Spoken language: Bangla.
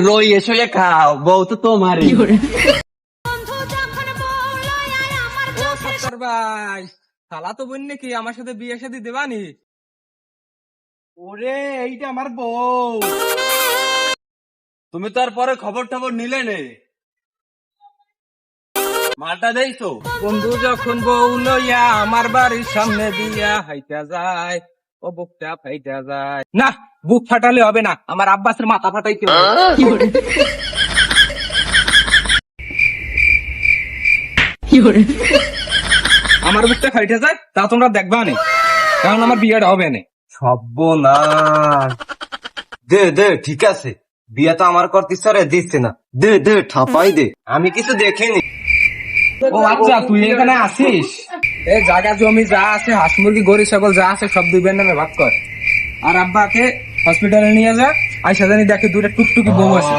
রই এসে খাও, বউ তো তোমারই। ভাই শালা তো বোন নাকি আমার সাথে বিয়ে শাদী দেবানি? ওরে এইটা আমার বউ। তুমি তো আর পরে খবর টবর নিলে নে, মালটা দেইছো? বন্ধু যখন বউ লইয়া আমার বাড়ির সামনে দিয়া হাইটা যায়, ও বুকটা ফাইটা যায় না। বুক ফাটালে হবে না, আমার আব্বাসের মাথা ফাটাইতে হবে। আমার বুকটা ফাইটা যায় তা তোমরা দেখবা নি, কারণ আমার বিয়েটা হবে না। সর্বনাশ। দে দে, ঠিক আছে, বিয়ে তো আমার করতে সরে দিচ্ছে না, দে দে ঠাপাই দে, আমি কিছু দেখিনি। ও আচ্ছা, তুই এখানে আসিস? এই জায়গা জমি যা আছে, হাঁস মুরগি গরু ছাগল যা আছে সব দুই বোনের নামে ভাগ কর। আর আব্বাকে হসপিটালে নিয়ে যা, আইসা জানি দেখে দূরে টুকটুকি বউ আছে।